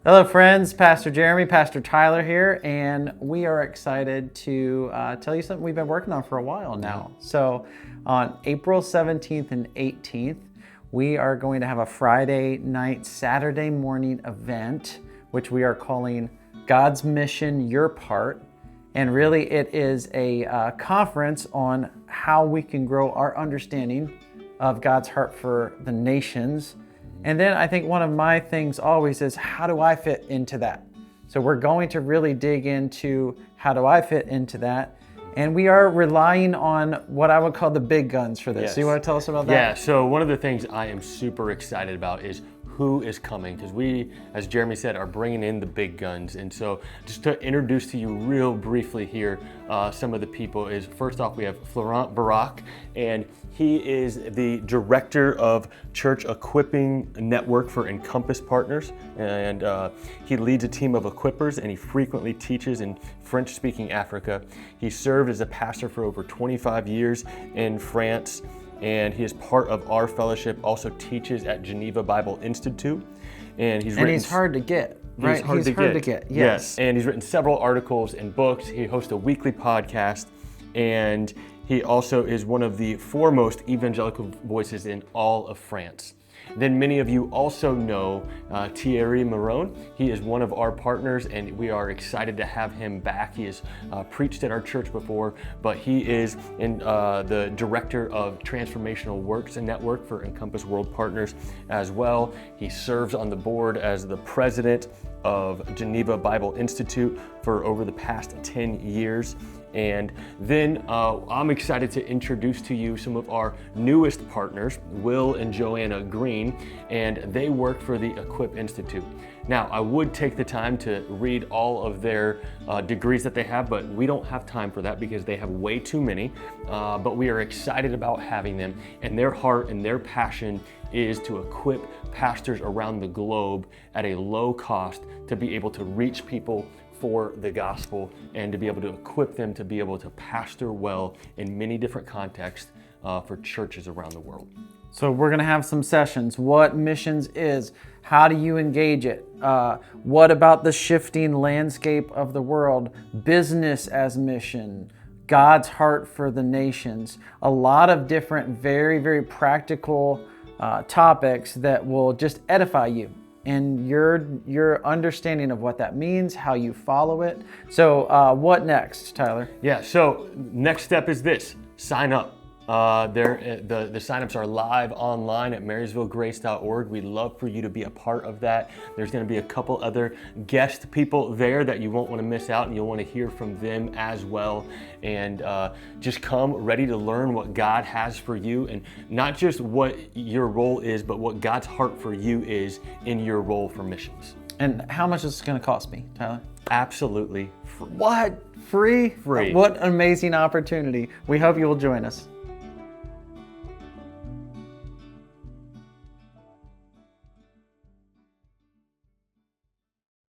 Hello, friends. Pastor Jeremy, Pastor Tyler here, and we are excited to tell you something we've been working on for a while now. So, on April 17th and 18th, we are going to have a Friday night, Saturday morning event, which we are calling God's Mission, Your Part. And really, it is a conference on how we can grow our understanding of God's heart for the nations. And then I think one of my things always is, how do I fit into that? So we're going to really dig into how do I fit into that. And we are relying on what I would call the big guns for this. Yes. So you want to tell us about that? Yeah, so one of the things I am super excited about is who is coming, because we, as Jeremy said, are bringing in the big guns. And so just to introduce to you real briefly here, some of the people is, first off, we have Florent Barak, and he is the director of Church Equipping Network for Encompass Partners. And he leads a team of equippers, and he frequently teaches in French-speaking Africa. He served as a pastor for over 25 years in France, and he is part of our fellowship, also teaches at Geneva Bible Institute. And he's hard to get, right? He's hard to get, yes. And he's written several articles and books. He hosts a weekly podcast, and he also is one of the foremost evangelical voices in all of France. Then many of you also know Thierry Marone. He is one of our partners, and we are excited to have him back. He has preached at our church before, but he is the director of Transformational Works and Network for Encompass World Partners as well. He serves on the board as the president of Geneva Bible Institute for over the past 10 years. And then I'm excited to introduce to you some of our newest partners, Will and Joanna Green, and they work for the Equip Institute. Now, I would take the time to read all of their degrees that they have, but we don't have time for that because they have way too many. But we are excited about having them, and their heart and their passion is to equip pastors around the globe at a low cost to be able to reach people for the gospel and to be able to equip them to be able to pastor well in many different contexts for churches around the world. So we're going to have some sessions. What missions is? How do you engage it? What about the shifting landscape of the world? Business as mission. God's heart for the nations. A lot of different, very, very practical topics that will just edify you and your understanding of what that means, how you follow it. So what next, Tyler? Yeah, so next step is this: sign up. The signups are live online at marysvillegrace.org. We'd love for you to be a part of that. There's going to be a couple other guest people there that you won't want to miss out, and you'll want to hear from them as well. And just come ready to learn what God has for you, and not just what your role is, but what God's heart for you is in your role for missions. And how much is this going to cost me, Tyler? Absolutely free. What? Free? Free. What an amazing opportunity. We hope you will join us.